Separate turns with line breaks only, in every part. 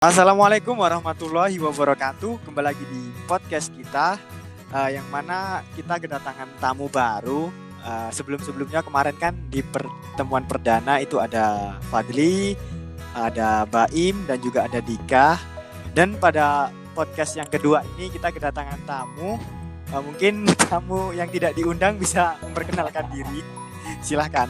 Assalamualaikum warahmatullahi wabarakatuh. Kembali lagi di podcast kita, yang mana kita kedatangan tamu baru. Sebelum-sebelumnya kemarin kan di pertemuan perdana itu ada Fadli, ada Baim, dan juga ada Dika. Dan pada podcast yang kedua ini kita kedatangan tamu. Mungkin tamu yang tidak diundang bisa memperkenalkan diri. Silahkan.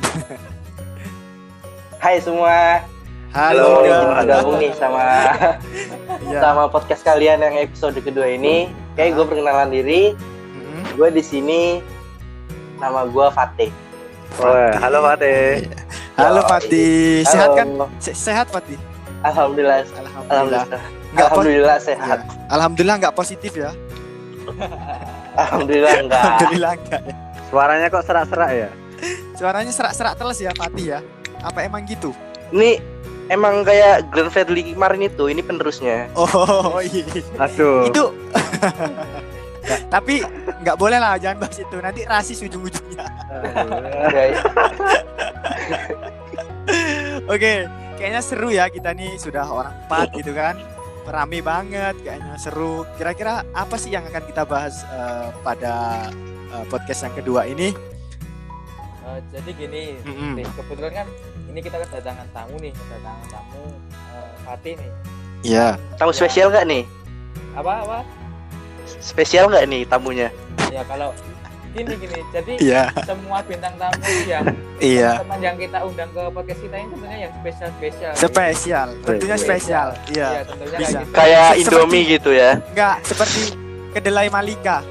Hai semua.
Halo,
bergabung nih sama podcast kalian yang episode kedua ini. Gue perkenalan diri. Gue di sini, nama gue Fatih.
Halo Fatih.
Halo Fatih. Sehat kan?
Halo.
Sehat Fatih.
Alhamdulillah. Alhamdulillah sehat.
Alhamdulillah nggak positif ya.
Alhamdulillah enggak.
Alhamdulillah enggak ya.
Suaranya kok serak-serak ya?
Suaranya serak-serak teles ya Fatih ya. Apa emang gitu?
Ini emang kayak Glenn Fredly kemarin itu, ini penerusnya.
Oh iya.
Aduh.
Itu. Tapi nggak boleh lah, jangan bahas itu. Nanti rasis ujung-ujungnya. Oke, kayaknya seru ya kita nih, sudah orang 4 gitu kan. Rame banget, kayaknya seru. Kira-kira apa sih yang akan kita bahas pada podcast yang kedua ini?
Jadi gini, kebetulan kan ini kita kedatangan tamu Fatih nih.
Iya.
Tamu spesial nggak nih?
Apa?
Spesial nggak nih tamunya?
Ya kalau gini, jadi semua bintang tamu yang teman yang kita undang ke podcast kita ini tentunya yang spesial.
Tentunya spesial. Iya.
Tentunya
Bisa.
gitu.
Kayak Indomie gitu ya?
Enggak, seperti kedelai Malika.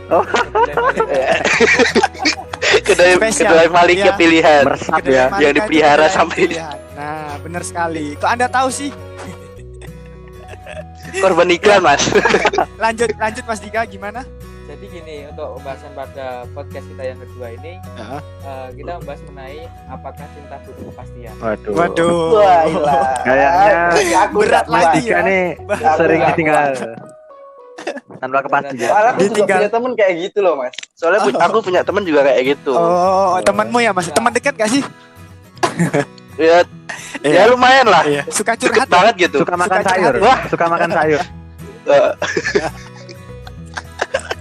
Kedelai Malika pilihan.
Meresap ya.
Yang dipelihara sampai
pilihan. Nah, benar sekali. Kok Anda tahu sih?
korban iklan, Mas.
Lanjut Mas Dika, gimana?
Jadi gini, untuk pembahasan pada podcast kita yang kedua ini, kita membahas mengenai apakah cinta butuh kepastian.
Waduh.
Wah,
kayaknya
berat lagi
Dika
ya.
nih sering ditinggal tanpa kepastian.
Soalnya aku juga punya temen kayak gitu loh, Mas. Soalnya aku punya temen juga kayak gitu.
Oh, temanmu ya, Mas? Teman dekat gak sih?
Ya lumayan lah.
Iya. Suka
Deket
curhat
banget gitu.
Suka makan
Suka
sayur.
curhat.
Wah, suka makan sayur.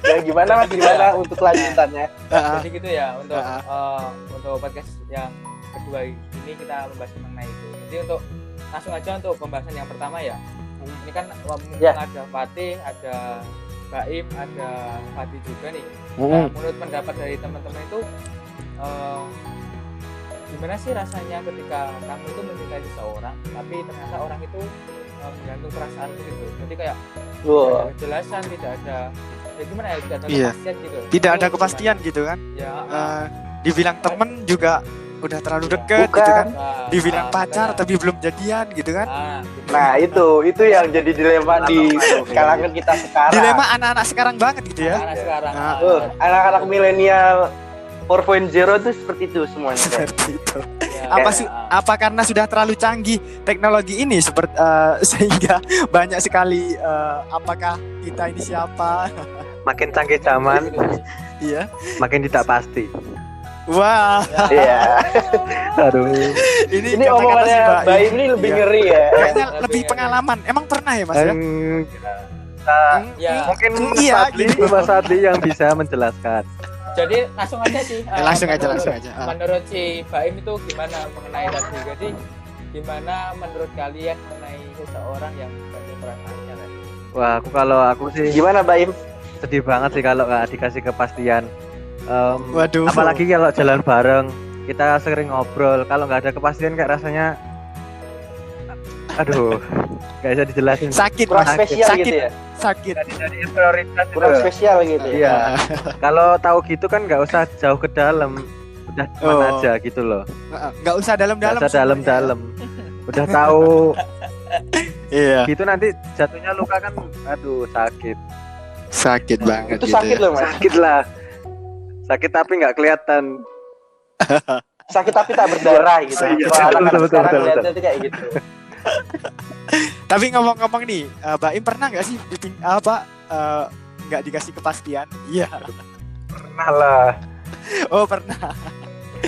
Ya gimana Mas, untuk lanjutannya?
Jadi gitu ya, untuk podcast yang kedua ini kita membahas mengenai itu. Jadi untuk langsung aja untuk pembahasan yang pertama ya. Ini kan ada Fatih, ada Baim, ada Fatih juga nih. Nah, menurut pendapat dari teman-teman itu gimana sih rasanya ketika kamu itu mencintai seseorang tapi ternyata orang itu menggantung perasaan gitu. Jadi kayak tidak ada kejelasan, tidak ada gimana ya, tidak ada kepastian gitu.
Tidak ada kepastian gitu kan?
Ya.
Dibilang temen juga udah terlalu deket gitu kan? Dibilang pacar tapi belum jadian gitu kan?
Nah, itu yang jadi dilema di kalangan kita sekarang.
Dilema anak-anak sekarang banget gitu ya?
Anak sekarang.
Anak-anak milenial 4.0 itu seperti itu semuanya.
Seperti itu.
Ya.
Apa karena sudah terlalu canggih teknologi ini sehingga banyak sekali apakah kita ini siapa?
Makin canggih zaman,
Iya.
makin tidak pasti.
Wah.
Iya.
Aduh.
Ini
omongannya Baim ini lebih ngeri ya.
Kayaknya lebih pengalaman. Emang pernah ya, Mas ya?
Ya.
Mungkin
Iya,
Mas Adli yang bisa menjelaskan.
Jadi langsung aja sih.
Langsung aja.
Menurut si Baim itu gimana mengenai tadi? Jadi gimana menurut kalian mengenai seseorang yang gantung perasaannya tadi?
Wah, kalau aku sih
Gimana Baim?
sedih banget sih kalau nggak dikasih kepastian.
Waduh.
Apalagi kalau jalan bareng, kita sering ngobrol. Kalau nggak ada kepastian kayak rasanya, aduh, nggak bisa dijelasin.
Sakit,
Kurang
Mas.
spesial
Sakit.
gitu ya?
Sakit.
Jadi prioritas
Kurang spesial gitu ya?
Iya. Kalau tahu gitu kan nggak usah jauh ke dalam, udah cuman aja gitu loh.
Nggak usah dalam-dalam.
Nggak usah dalam-dalam. Udah tahu.
Iya.
Gitu nanti jatuhnya luka kan, aduh sakit.
Sakit banget.
Itu
gitu
sakit
ya.
loh, Mas.
Sakit lah. Sakit tapi nggak kelihatan.
Sakit tapi tak berdarah gitu.
Iya,
Wah, anak-anak
betul,
sekarang
betul.
lihatnya tuh kayak gitu.
Tapi ngomong-ngomong nih, Baim pernah nggak sih nggak dikasih kepastian? Iya.
Pernah lah.
Oh pernah.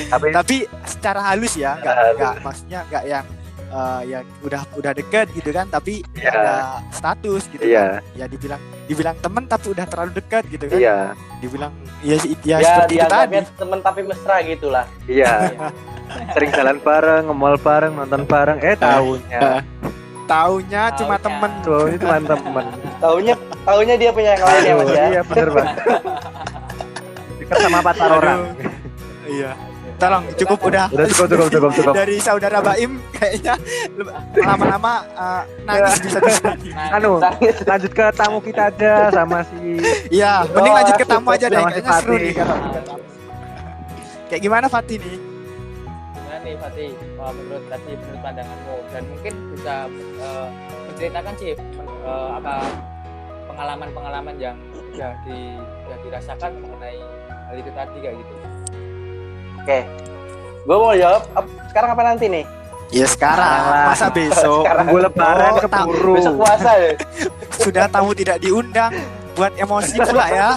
Tapi
Tapi secara halus ya, nggak maksudnya nggak yang ya udah deket gitu kan, tapi
Iya.
ada status gitu
Iya.
kan. Ya dibilang temen tapi udah terlalu dekat gitu kan.
Iya.
Dibilang ya
Ya
seperti itu tadi.
dianggapnya temen tapi mesra gitulah.
Iya. Sering jalan bareng, nge-mall bareng, nonton bareng. Taunya
Cuma temen
tuh itu cuma temen.
Taunya dia punya yang lain ya Mas ya.
Iya bener banget. Dekat sama pacar orang.
Aduh. Iya. Tolong cukup udah.
Udah cukup.
Dari saudara Baim kayaknya lama-lama nangis bisa.
Lanjut ke tamu kita aja sama si.
Iya, mending lanjut ke tamu aja deh.
Sama si
Kayaknya seru
Fatih.
nih kalau kita tamu. Kayak gimana Fatih nih?
Gimana nih Fatih, menurut pandanganmu, dan mungkin bisa menceritakan sih apa pengalaman yang sudah dirasakan mengenai hal itu tadi kayak gitu.
Oke. Gue mau jawab sekarang apa nanti nih?
Ya sekarang, masa besok?
Sekarang.
Tunggu lebaran keburu.
Besok puasa ya.
Sudah tamu tidak diundang, buat emosi pula ya.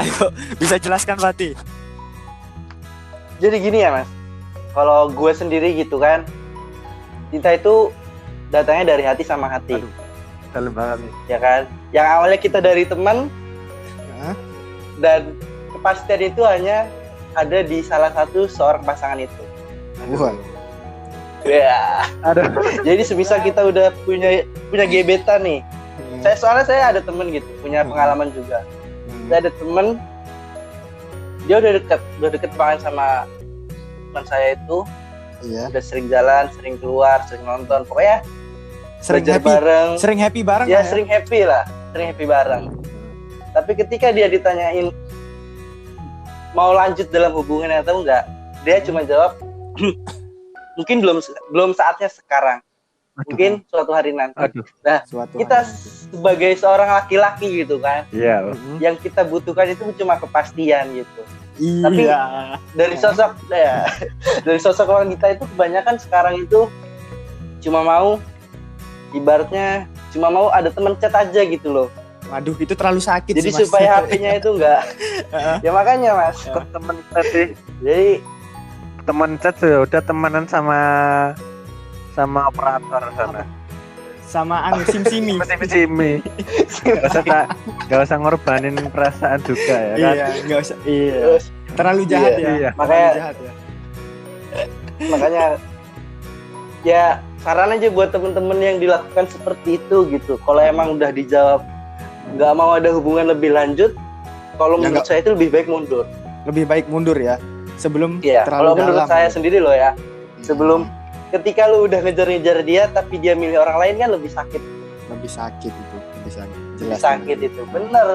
Ayo, bisa jelaskan Fatih?
Jadi gini ya Mas. Kalau gue sendiri gitu kan, cinta itu datangnya dari hati sama hati.
Aduh, dalam banget nih.
Ya kan? Yang awalnya kita dari teman, dan kepastian itu hanya ada di salah satu seorang pasangan itu.
Wah.
Ya.
Aduh.
Jadi semisal kita udah punya gebetan nih. Saya ada temen gitu, punya pengalaman juga. Saya ada temen, dia udah deket banget sama teman saya itu.
Iya.
Udah sering jalan, sering keluar, sering nonton, pokoknya
Sering
belajar
happy,
bareng.
sering happy bareng
Ya
lah
sering happy bareng. Tapi ketika dia ditanyain mau lanjut dalam hubungan atau enggak, dia cuma jawab mungkin belum saatnya sekarang, mungkin suatu hari nanti.
Aduh.
Nah,
Suatu
kita
hari nanti.
sebagai seorang laki-laki gitu kan,
Iya.
yang kita butuhkan itu cuma kepastian gitu. Tapi
Iya.
dari sosok wanita itu kebanyakan sekarang itu cuma mau, ibaratnya cuma mau ada teman chat aja gitu loh.
Waduh, itu terlalu sakit
Jadi
sih, Mas.
supaya HP-nya itu enggak. Ya makanya Mas.
Kok temen chat sih?
Jadi
Temen chat ya udah temenan sama operator sana.
sama sim-simi.
Simi. Gak usah ngorbanin perasaan juga ya kan.
Iya, enggak usah. Iya. Terlalu jahat ya.
Iya.
Terlalu jahat ya.
makanya ya saran aja buat temen-temen yang dilakukan seperti itu gitu. Kalau emang udah dijawab nggak mau ada hubungan lebih lanjut, kalau
Ya,
menurut saya itu lebih baik mundur.
Lebih baik mundur ya. Sebelum
Iya.
terlalu
Kalau menurut
dalam.
saya sendiri loh ya. Sebelum ketika lu udah ngejar-ngejar dia tapi dia milih orang lain kan lebih sakit.
Lebih sakit itu, lebih sakit.
Lebih
Jelas.
sakit itu. Bener.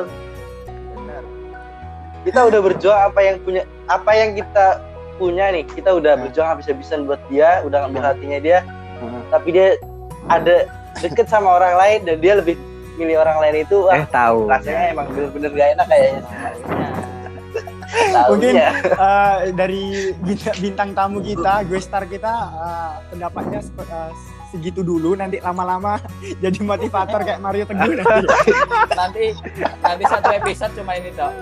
Kita udah berjuang apa yang kita punya nih. Kita udah berjuang habis-habisan buat dia, udah ngambil hatinya dia. Tapi dia ada deket sama orang lain dan dia lebih milih orang lain itu, wah,
Tahu.
rasanya emang bener-bener gak enak kayaknya.
Mungkin
Taunya.
dari bintang tamu kita, gue star kita, pendapatnya segitu dulu. Nanti lama-lama jadi motivator kayak Mario Teguh nanti.
nanti satu episode cuma ini toh.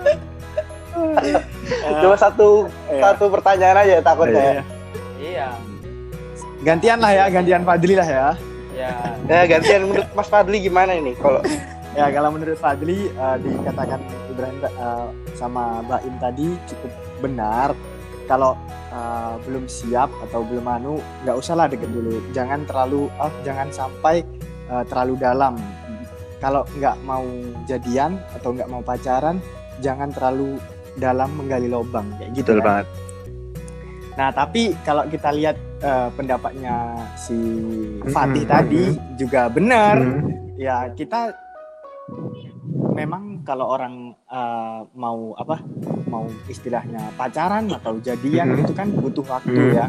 Cuma satu pertanyaan aja takutnya.
Iya.
Gantian lah ya, gantian Fadli lah ya.
Ya.
Ya gantian menurut Mas Fadli gimana ini kalau
Kalau menurut Fadli dikatakan Ibrahim sama Baim tadi cukup benar. Kalau belum siap atau belum nggak usah lah deket dulu. Jangan sampai terlalu dalam. Kalau nggak mau jadian atau nggak mau pacaran, jangan terlalu dalam menggali lubang kayak gitu.
Betul banget.
Nah, tapi kalau kita lihat pendapatnya si Fatih tadi juga benar. Ya, kita memang kalau orang mau istilahnya pacaran atau jadian itu kan butuh waktu ya,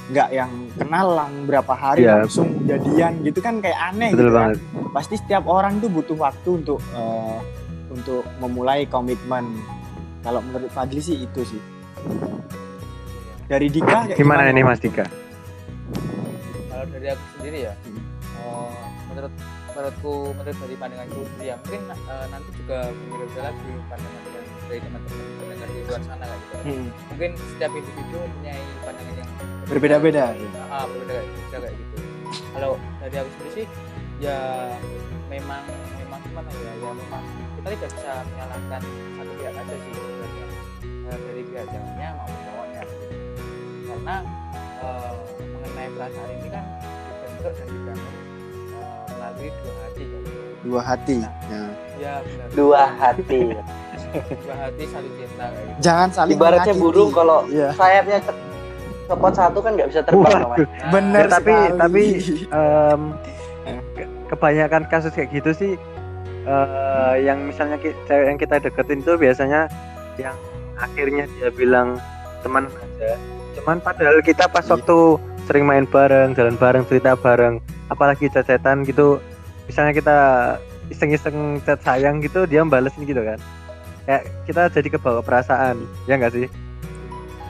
nggak yang kenalan berapa hari langsung jadian gitu kan kayak aneh.
Betul
gitu
banget.
kan. Pasti setiap orang tuh butuh waktu untuk memulai komitmen. Kalau menurut Fadli sih itu sih. Dari Dika
Gimana ini Mas Dika?
Kalau dari aku sendiri ya, menurut dari pandanganku sendiri ya, mungkin nanti juga berbeda lagi pandangan dari teman-teman pendengar di luar sana kayak gitu. Mungkin setiap individu mempunyai pandangan yang
Berbeda-beda.
Berbeda kayak gitu. Kalau dari aku sendiri sih ya memang gimana ya memang kita tidak bisa menyalahkan satu pihak aja sih sebenarnya, dari pihak ceweknya maupun cowoknya, karena mengenai perasaan ini kan dibentuk dan dibangun melalui dua hati kan?
Dua hati.
Ya benar.
Dua hati.
Dua hati satu cinta kayak gitu.
Jangan saling
Ibaratnya
menyakiti.
burung kalau
Iya.
sayapnya copot satu kan nggak bisa terbang namanya.
Bener
Ya, tapi
sekali.
Kebanyakan kasus kayak gitu sih yang misalnya cewek yang kita deketin tuh biasanya yang akhirnya dia bilang teman aja, cuman padahal kita pas waktu sering main bareng, jalan bareng, cerita bareng, apalagi chat-chatan gitu, misalnya kita iseng-iseng chat sayang gitu, dia balesin gitu kan, kayak kita jadi kebawa perasaan, ya nggak sih?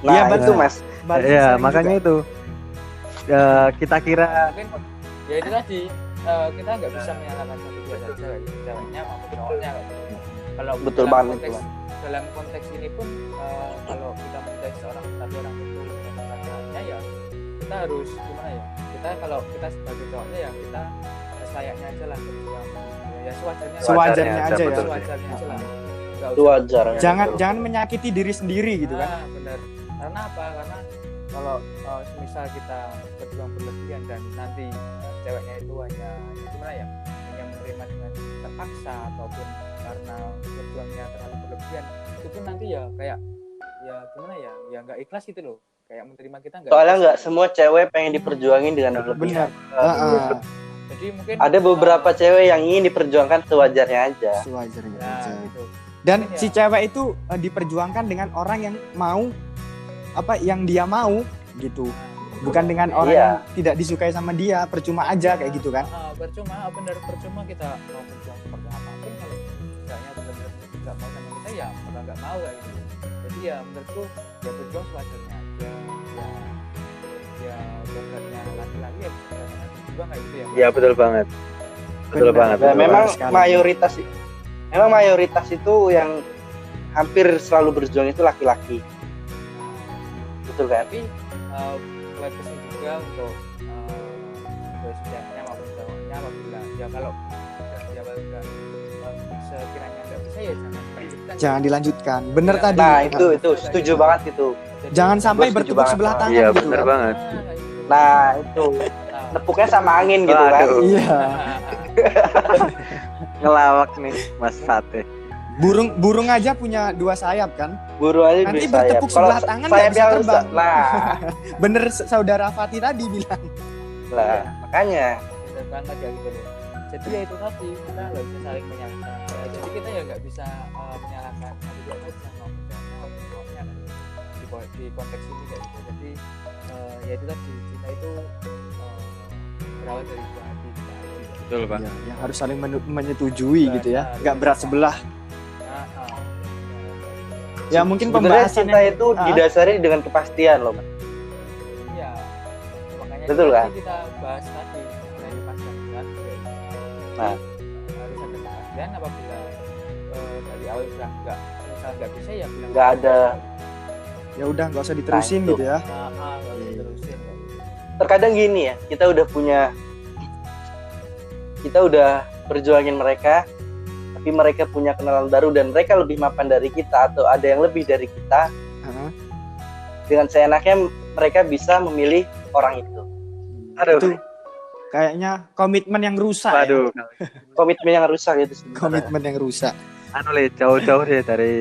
Nah
Iya,
itu
betul.
mas.
Ya makanya itu kita kira
Mungkin ya itu tadi kita nggak bisa menyalahkan satu pihak saja kayak gitu, ceweknya maupun cowoknya kayak gitu. Kalau
Betul
dalam
banget,
konteks,
Mas.
dalam konteks ini pun kalau kita mencintai seorang tapi orang itu dengan perasaannya ya kita harus gimana ya, kita kalau kita sebagai cowoknya ya kita sayangnya aja lah berjuang ya sewajarnya
Sewajarnya aja ya.
sewajarnya aja lah. Nggak
Itu
usah-
wajar.
Jangan menyakiti diri sendiri gitu kan.
benar. Karena apa? Karena kalau misal kita berjuang berlebihan dan nanti ceweknya itu hanya gimana ya, hanya menerima dengan terpaksa ataupun karena berjuangnya terlalu berlebihan, itu pun nanti ya kayak ya gimana ya, ya nggak ikhlas gitu loh, kayak menerima kita nggak.
Soalnya
ikhlas.
nggak semua cewek pengen diperjuangin dengan berlebihan.
Benar.
Jadi mungkin
Ada beberapa cewek yang ingin diperjuangkan sewajarnya aja.
Sewajarnya
ya,
aja.
gitu.
Dan
Mungkin
si
ya.
cewek itu diperjuangkan dengan orang yang mau apa yang dia mau gitu. Bukan dengan orang
Iya.
yang tidak disukai sama dia, percuma aja kayak gitu kan.
Percuma, benar percuma kita mau berjuang seperti apapun kalau misalnya benar-benar nggak mau sama kita ya bakal nggak mau kayak gitu. Jadi ya menurutku ya berjuang sewajarnya aja, ya beratnya laki-laki ya bisa berjuang kayak gitu ya.
ya betul banget, betul
Benar.
banget.
Dan
betul
memang
banget.
mayoritas itu yang hampir selalu berjuang itu laki-laki. Betul kan?
Tapi buat pesan juga untuk ceweknya maupun cowoknya apabila ya kalau dia udah sekiranya nggak bisa ya jangan dilanjutkan.
Jangan dilanjutkan. Bener
Ya,
tadi.
Nah itu setuju banget itu.
Jadi,
Jangan sampai
Gua setuju
bertepuk
banget.
sebelah tangan
Iya
gitu
bener
kan.
banget.
kayak gitu.
Nah itu
Nah,
nepuknya sama angin gitu kan.
Waduh.
Iya.
Ngelawak nih Mas Fatih.
Burung aja punya dua sayap kan.
Buru aja
Nanti
bisa
bertepuk sebelah tangan nggak
sayap
bisa
yang
terbang.
Nah,
Bener saudara Fatih tadi bilang.
lah makanya
bener banget ya gitu loh. Jadi ya itu tadi kita nggak bisa saling menyalahkan. Ya, jadi kita ya nggak bisa menyalahkan satu dua orang sama cowoknya kan di konteks ini kayak gitu. Jadi ya itu tadi cinta itu berawal dari dua hati kita.
Betul Pak.
Ya, yang harus saling menyetujui gitu ya. Nggak berat sebelah. Ya mungkin
sebenarnya
pembahasan
cinta itu didasari dengan kepastian loh. Mas.
Iya. Makanya
Betul, kan?
kita bahas tadi mengenai kepastian kan.
Nah.
Harus ada kepastian apabila dari awal udah nggak bisa ya bilang
Nggak ada.
ya udah nggak usah diterusin
Nah, itu.
gitu ya.
nggak usah terusin.
Terkadang gini ya, kita udah perjuangin mereka, tapi mereka punya kenalan baru dan mereka lebih mapan dari kita atau ada yang lebih dari kita.
Heeh.
Dengan seenaknya mereka bisa memilih orang itu.
Aduh.
Itu kayaknya komitmen yang rusak. Ya.
Waduh.
Komitmen yang rusak itu sebenarnya.
Komitmen yang rusak.
Anu Le, jauh-jauh deh dari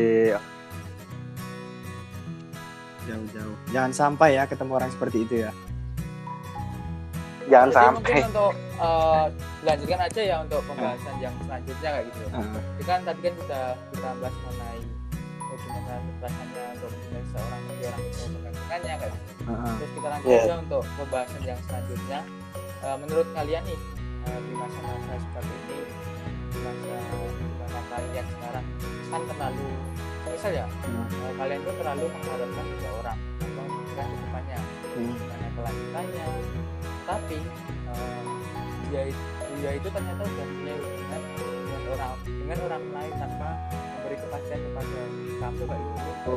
Jauh-jauh. Jangan sampai ya ketemu orang seperti itu ya.
Jangan
Jadi
sampai.
mungkin untuk lanjutkan aja ya untuk pembahasan yang selanjutnya kayak gitu.
Heeh.
Jadi kan tadi kan kita bahas mengenai gimana rasanya untuk mencintai seorang bagi orang itu menggantungkannya kayak gitu.
Heeh.
Terus kita lanjut
Yeah.
aja untuk pembahasan yang selanjutnya. Menurut kalian nih di masa-masa seperti ini, di masa kalian sekarang kan terlalu misal ya kalian tuh terlalu mengharapkan seseorang atau memikirkan ke depannya gimana kelanjutannya, tapi dia itu ternyata sudah punya hubungan dengan orang lain tanpa memberi kepastian kepada kamu kayak gitu.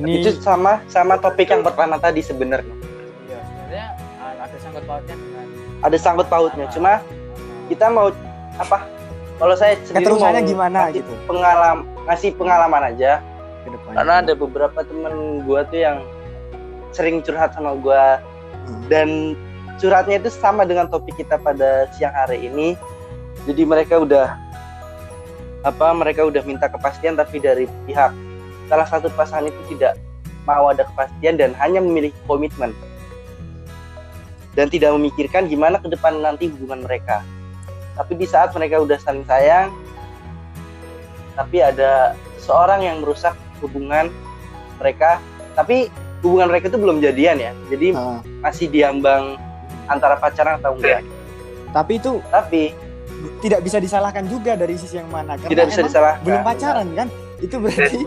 Ini
Itu sama topik yang pertama tadi sebenarnya.
Iya, sebenarnya ada sangkut pautnya dengan
Ada sangkut pautnya. Cuma kita mau apa? Kalau saya sendiri mau
keterusannya gimana
ngasih
gitu
ngasih pengalaman aja.
ke depannya.
Karena ada beberapa temen gue tuh yang sering curhat sama gue, dan curhatnya itu sama dengan topik kita pada siang hari ini. Jadi mereka udah minta kepastian, tapi dari pihak salah satu pasangan itu tidak mau ada kepastian dan hanya memiliki komitmen dan tidak memikirkan gimana ke depan nanti hubungan mereka. Tapi di saat mereka udah saling sayang, tapi ada seseorang yang merusak hubungan mereka. Tapi hubungan mereka itu belum jadian ya, jadi masih diambang antara pacaran atau enggak.
Tapi itu tidak bisa disalahkan juga dari sisi yang mana, karena
Tidak bisa disalahkan.
belum pacaran kan, itu berarti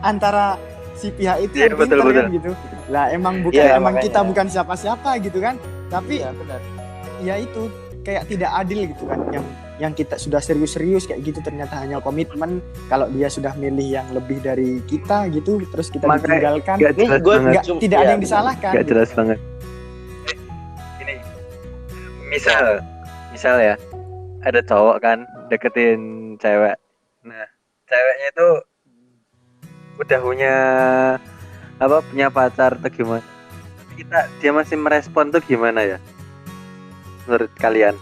antara si pihak itu yang
betul,
pinter kan
betul.
gitu lah, emang
Makanya.
kita bukan siapa-siapa gitu kan, tapi
iya benar.
ya itu kayak tidak adil gitu kan, yang kita sudah serius-serius kayak gitu ternyata hanya komitmen. Kalau dia sudah milih yang lebih dari kita gitu, terus kita
Makanya
ditinggalkan,
nggak jelas banget.
tidak ada yang disalahkan.
Gak jelas banget. Ini misal ya, ada cowok kan deketin cewek. Nah, ceweknya itu udah punya pacar atau gimana? Dia masih merespon tuh gimana ya? Menurut kalian?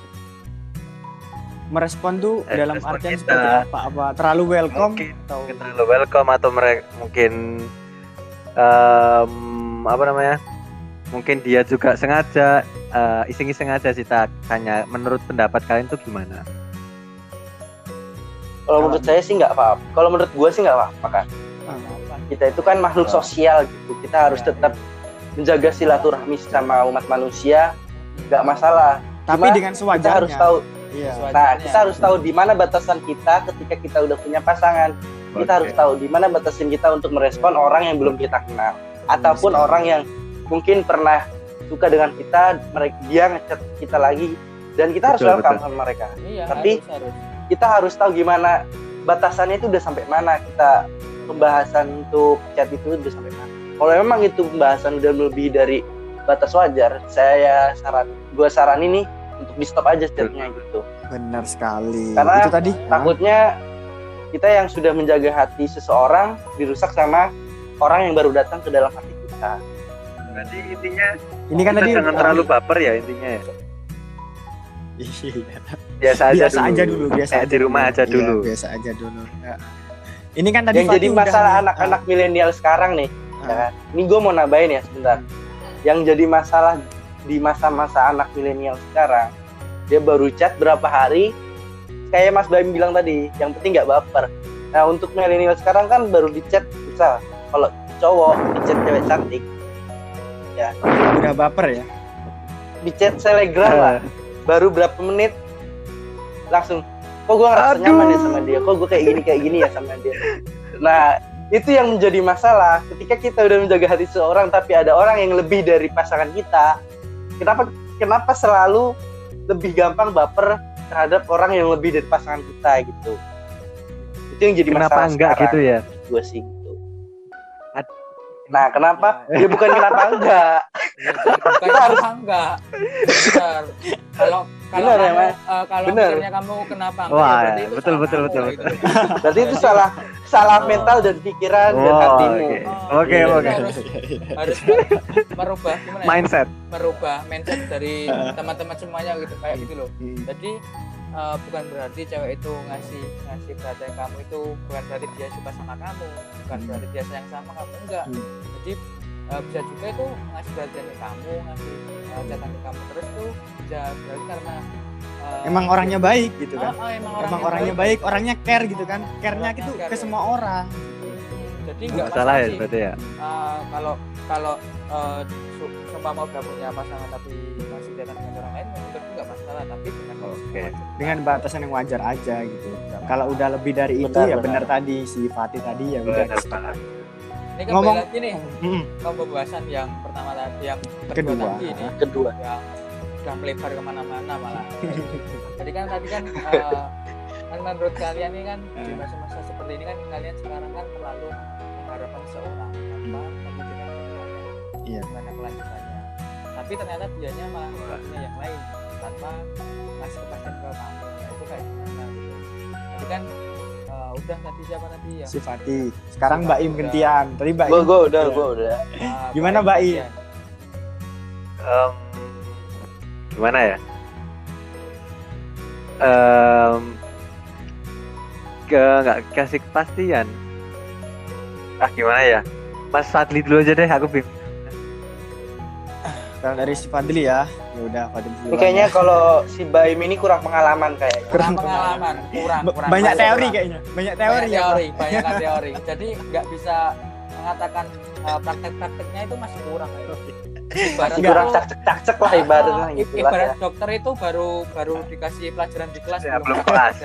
Merespon tuh dalam
respon
artian
kita.
seperti apa terlalu welcome
Mungkin
atau
terlalu welcome, atau mungkin mungkin dia juga sengaja iseng-iseng aja sih, tanya. Menurut pendapat kalian tuh gimana?
Kalau menurut saya sih nggak apa-apa. Kalau menurut gue sih nggak apa-apa kan. Kita itu kan makhluk sosial gitu. Kita harus tetap menjaga silaturahmi sama umat manusia. Nggak masalah.
tapi
Cuma
dengan
kita
sewajarnya.
harus tahu.
Iya.
Nah, kita harus tahu di mana batasan kita ketika kita udah punya pasangan. Kita harus tahu di mana batasan kita untuk merespon orang yang belum kita kenal, ataupun orang yang mungkin pernah suka dengan kita, dia ngechat kita lagi, dan kita harus welcome sama mereka.
Iya,
Tapi
harus.
kita harus tahu gimana batasannya itu udah sampai mana, kita pembahasan untuk chat itu udah sampai mana. Kalau memang itu pembahasan udah lebih dari batas wajar, gue saranin nih untuk di stop aja chatnya gitu.
Benar sekali.
Karena
itu tadi
takutnya kita yang sudah menjaga hati seseorang dirusak sama orang yang baru datang ke dalam hati kita.
Berarti intinya
ini kan
kita
tadi
jangan terlalu baper ya intinya ya.
Iya.
Biasa aja dulu. Kayak di rumah aja dulu.
Iya, biasa aja dulu. Ya. Ini kan tadi
Yang
Fatih
jadi
udah
masalah
nih,
anak-anak milenial sekarang nih, ya kan? Ini gue mau nambahin ya sebentar. Yang jadi masalah di masa-masa anak milenial sekarang, dia baru chat berapa hari, kayak Mas Baim bilang tadi, yang penting nggak baper. Nah, untuk milenial sekarang kan baru di chat, misal kalau cowok di chat cewek cantik, ya
udah baper ya.
di chat Telegram lah, baru berapa menit langsung, kok gue ngerasa nyaman ya sama dia, kok gue kayak gini ya sama dia. Nah, itu yang menjadi masalah ketika kita udah menjaga hati seorang tapi ada orang yang lebih dari pasangan kita. Kenapa selalu lebih gampang baper terhadap orang yang lebih dari pasangan kita gitu? Itu yang jadi
Kenapa
masalah
enggak
sekarang,
gitu ya?
gue sih gitu. Nah, kenapa? Ya bukan kenapa enggak.
Kita harus enggak. Benar. Kalau
Benar ya,
kamu,
Mas?
kalau
Benar.
mikirnya kamu kenapa enggak?
Wah,
ya berarti itu
betul,
salah
betul,
kamu,
betul,
gitu.
Berarti itu salah mental dan pikiran dan hatimu.
Oke.
Harus merubah gimana ya? Merubah mindset dari teman-teman semuanya gitu, kayak gitu loh. Jadi bukan berarti cewek itu ngasih perhatian kamu itu bukan berarti dia suka sama kamu, bukan berarti dia sayang sama kamu, enggak. Jadi bisa juga itu ngasih perhatian ke kamu, ngasih catatan ke kamu terus tuh bisa berarti karena
Emang orangnya baik gitu kan.
emang
orangnya baik, orangnya care gitu kan. Care-nya
Orangnya
gitu
care,
ke
ya.
semua orang.
Jadi enggak
Salah ya
sih.
berarti ya.
Kalau seumpama udah punya pasangan tapi masih datang dengan orang lain, menurut enggak masalah, tapi dengan
Dengan batasan yang wajar aja gitu. Kalau udah lebih dari itu
Benar,
ya
benar.
benar tadi si Fatih tadi ya udah
Benar,
stop.
ini kembali
Ngomong-
lagi nih ke pembahasan yang pertama tadi, yang
Kedua.
tadi ini
Kedua.
yang udah melebar kemana-mana malah. Jadi kan tadi kan kan menurut kalian ini kan di masa-masa seperti ini kan kalian sekarang kan terlalu mengharapkan seorang tanpa memikirkan
Iya.
gimana kelanjutannya. Tapi ternyata dianya malah punya yang lain tanpa ngasih kepastian ke kamu. Nah, itu kayak gimana gitu. Tapi kan udah tadi siapa tadi ya?
Si Fatih. Sekarang Mbak Im gantian. Tadi Mbak Im.
Gue udah.
Gimana, Mbak Im?
gantian.
Gimana ya? Nggak kasih kepastian. Gimana ya? Mas Fadli dulu aja deh, aku bingung.
Kalau dari si Fadli ya. Ya udah Fadli dulu.
Ini kayaknya kalau si Baim ini kurang pengalaman kayaknya.
Kurang pengalaman, kurang
banyak
Masih
teori
kurang.
kayaknya. Banyak teori ya. Pak?
banyak teori. Jadi nggak bisa mengatakan praktek-prakteknya itu masih kurang. Ibarat
Masih kurang cak-cak lah ibaratnya gitu lah
ibarat
ya.
dokter itu baru dikasih pelajaran di kelas
Ya, belum kelas.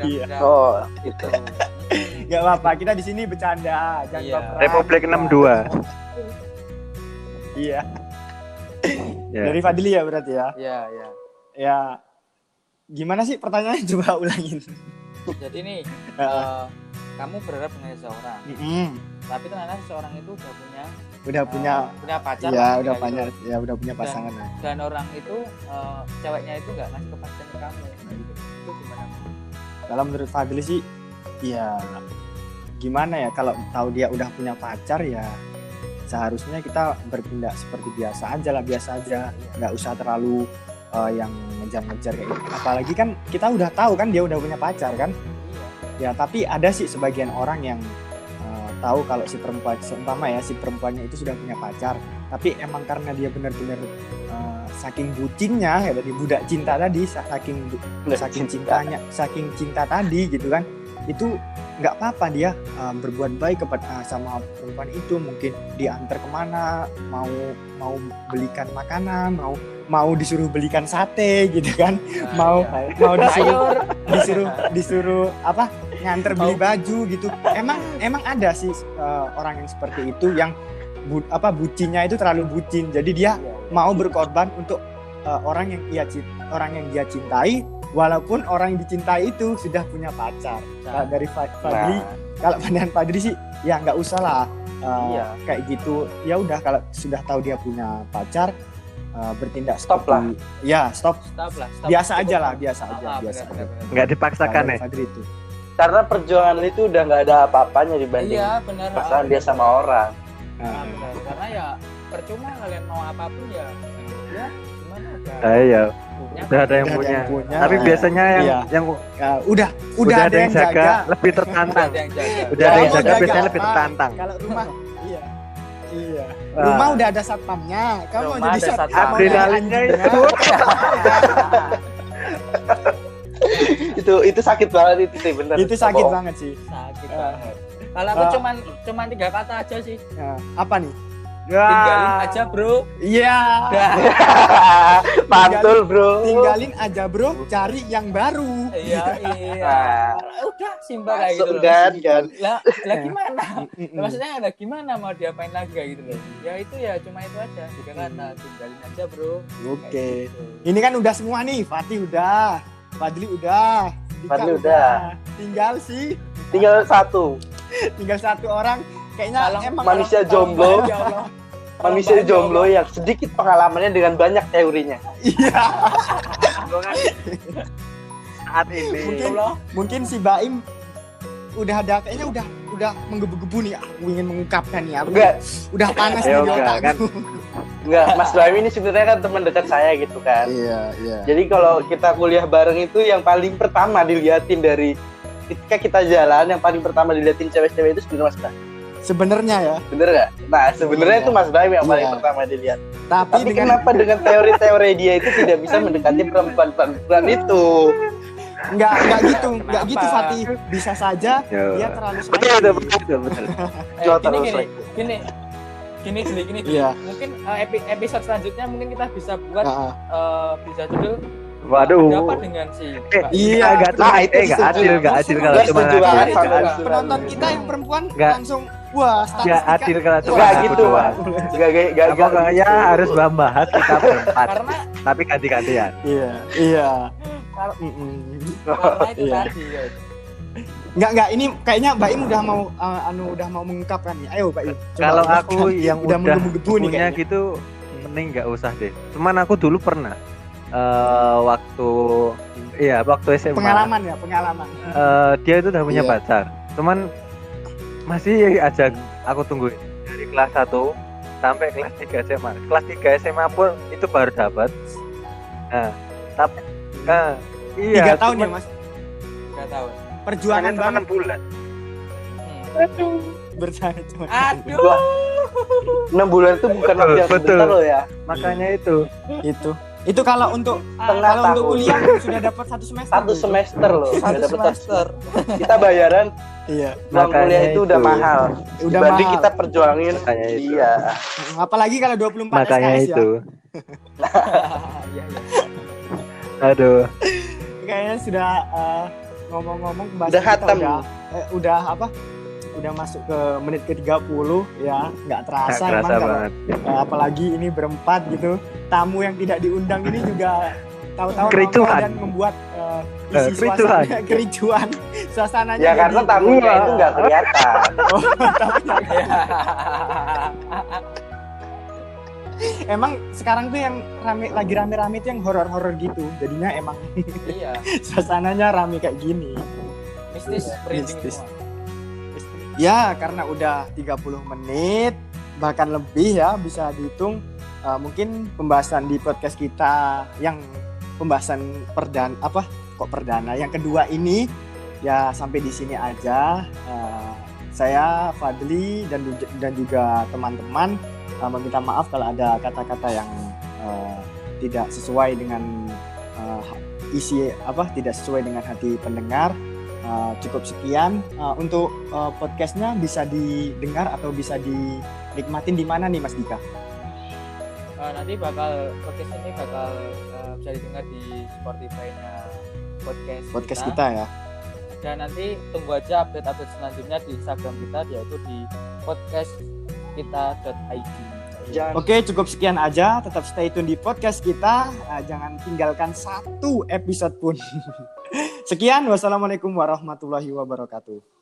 Iya.
Oh, gitu.
Gak apa-apa, kita di sini bercanda. Jangan
Iya.
baperan.
Republik 62.
Iya.
Ya.
Dari Fadli ya berarti ya.
Iya, iya.
Ya. Gimana sih pertanyaannya, coba ulangin.
Jadi nih kamu berharap dengan seseorang, tapi ternyata seseorang itu udah punya pacar.
Iya,
lah,
udah
gitu.
punya ya udah punya pasangan. Ya.
Dan orang itu ceweknya itu nggak ngasih kepastian ke kamu. Nah, gitu. Itu gimana?
Kalau menurut Fadli sih ya gimana ya, kalau tahu dia udah punya pacar ya seharusnya kita bertindak seperti biasa aja lah, nggak usah terlalu yang ngejar-ngejar kayak gitu. Apalagi kan kita udah tahu kan dia udah punya pacar kan. Ya tapi ada sih sebagian orang yang tahu kalau si perempuan, seumpama ya si perempuannya itu sudah punya pacar, tapi emang karena dia benar-benar saking bucinnya ya, dari budak cinta tadi, saking cinta tadi gitu kan, itu nggak apa-apa dia berbuat baik kepada sama perempuan itu, mungkin diantar kemana, mau belikan makanan, mau disuruh belikan sate gitu kan, mau disuruh apa, nganter beli baju gitu. Emang ada sih orang yang seperti itu yang bucinnya itu terlalu bucin, jadi dia mau berkorban untuk orang yang dia cintai, walaupun orang yang dicintai itu sudah punya pacar. Kalau dari Fadli, kalau pandangan Fadli sih ya nggak usah lah kayak gitu. Ya udah, kalau sudah tahu dia punya pacar, bertindak
Stop
seperti,
lah.
Ya stop.
Stop.
Biasa aja lah, biasa aja.
Benar.
Nggak dipaksakan
Kalau
ya.
Fadli itu.
Karena perjuangan itu udah nggak ada apa-apanya dibanding
Iya, benar.
pasangan dia sama orang.
Nah, benar. Karena ya percuma kalian mau apapun ya gimana
Iya.
punya
Udah ada yang
Udah ada
punya.
yang punya.
Tapi biasanya yang
Iya.
yang
Udah ada yang jaga.
lebih tertantang.
ada yang jaga.
Udah ada yang
Kalau
jaga biasanya lebih
apa?
tertantang.
Kalau rumah, iya.
Ah.
Rumah udah ada satpamnya. Kamu mau
Rumah
jadi
ada
satpam.
satpam.
mau jadi
Adrenalinnya
anjingnya.
itu.
Itu sakit banget itu sih, bener.
Itu sakit banget sih.
Sakit banget. Kalau aku cuman 3 kata aja sih.
Nah, apa nih?
Tinggalin aja, Bro.
Iya.
Dah.
Mantul, bro.
Tinggalin aja, bro. Cari yang baru.
Iya.
Nah.
Udah simpel kayak gitu
Masuk
loh.
kan.
Lah gimana? Maksudnya ada gimana mau diapain lagi kayak gitu loh. Ya itu ya cuma itu aja. 3 kata, tinggalin aja, Bro.
Oke.
Kayak gitu.
Ini kan udah semua nih. Fatih udah. Fadli udah. Dika
Fadli udah.
Tinggal satu
orang
kayaknya
Tolong,
emang
manusia
orang-
jomblo.
Ya Allah.
manusia jomblo yang sedikit pengalamannya dengan banyak teorinya.
Iya.
Saat ini.
Mungkin si Baim kayaknya udah menggebu-gebu nih, aku ingin mengungkapkan nih, aku
Enggak.
udah panas
Ya
nih di
udah,
otakku.
kan.
Enggak, Mas Baim ini sebenarnya kan teman dekat saya gitu kan.
Iya.
Jadi kalau kita kuliah bareng itu yang paling pertama diliatin dari ketika kita jalan, yang paling pertama diliatin cewek-cewek itu sebenarnya Mas Baim.
Sebenarnya ya.
Bener nggak? Nah, sebenarnya
Iya.
itu Mas Baim yang paling
Iya.
pertama dilihat.
Tapi
Tapi kenapa dengan teori-teori dia itu tidak bisa mendekati perempuan-perempuan itu?
enggak gitu Fatih. Bisa saja
Yo.
dia terlalu
Betul.
Jual
Gini,
terus,
gini,
Rek.
gini.
Iya.
Mungkin episode selanjutnya mungkin kita bisa buat
Heeh.
bisa judul
Waduh.
ada apa dengan si Mbak
Iya,
Agak
nah, itu
nggak
setuju.
adil kalau
Gua
cuma
setuju
laki-laki.
banget sama
Iya.
Mas
Penonton
Baim.
kita yang perempuan
Nggak.
langsung wah,
Nggak
statistika.
adil kalau cuma
Nggak
aku
gitu.
doang.
Gak
Pokoknya harus membahas kita berempat,
karena
tapi ganti-gantian.
Iya.
Karena itu
Iya.
tadi ya.
Enggak, ini kayaknya Mbak Im udah mau udah mau mengungkapkan nih. Ayo Mbak Im. coba
Kalau
ungkapkan.
aku yang
udah
udah
menggebu-gebu nih
punya
kayaknya.
gitu mending nggak usah deh. Cuman aku dulu pernah waktu SMA.
Pengalaman.
Dia itu udah punya
Iya.
pacar. Cuman masih aja aku tungguin dari kelas 1 sampai kelas 3 SMA. Kelas 3 SMA pun itu baru dapat. Nah, tapi iya
3 tahun ya
cuman
Mas.
3 tahun.
Perjuangan
hanya
banget
6 bulan.
bertahan cuma.
Aduh.
6 bulan itu bukan waktu yang
Betul.
sebentar loh ya.
Makanya itu
Itu kalau untuk
Setengah
kalau untuk
tahun.
kuliah sudah dapat 1 semester.
Satu semester loh.
Satu
Udah dapat
semester.
kita bayaran
Iya.
uang
Makanya
kuliah itu udah
itu.
mahal.
Udah
Dibanding
mahal.
kita perjuangin.
Makanya itu.
Iya.
Apalagi kalau 24
makanya
SKS
itu.
Iya, iya.
Aduh.
Kayaknya sudah ngomong-ngomong pembahasan
Udah
kita
khatam.
udah apa? Udah masuk ke menit ke-30 ya, nggak terasa
Nggak
emang
kerasa
kalau
banget.
apalagi ini berempat gitu. Tamu yang tidak diundang ini juga tahu-tahu
Kericuhan.
nongol dan membuat isi
Kericuhan.
suasana kericuhan. Suasananya
Ya karena
jadi-
tamunya itu nggak kelihatan.
Oh, emang sekarang tuh yang lagi rame-rame tuh yang horor-horor gitu. Jadinya emang
Iya.
suasananya rame kayak gini.
Mistis merinding
mistis.
semua.
Ya, karena udah 30 menit bahkan lebih ya bisa dihitung. Mungkin pembahasan di podcast kita yang pembahasan perdana yang kedua ini ya sampai di sini aja. Saya Fadli dan juga teman-teman meminta maaf kalau ada kata-kata yang tidak sesuai dengan tidak sesuai dengan hati pendengar. Cukup sekian untuk podcastnya bisa didengar atau bisa dinikmatin di mana nih Mas Dika?
Nanti podcast ini bakal bisa didengar di Spotify-nya
Podcast kita ya.
Dan nanti tunggu aja update-update selanjutnya di Instagram kita, yaitu di podcastkita.id.
Oke, cukup sekian aja. Tetap stay tune di podcast kita. Jangan tinggalkan satu episode pun. Sekian, wassalamualaikum warahmatullahi wabarakatuh.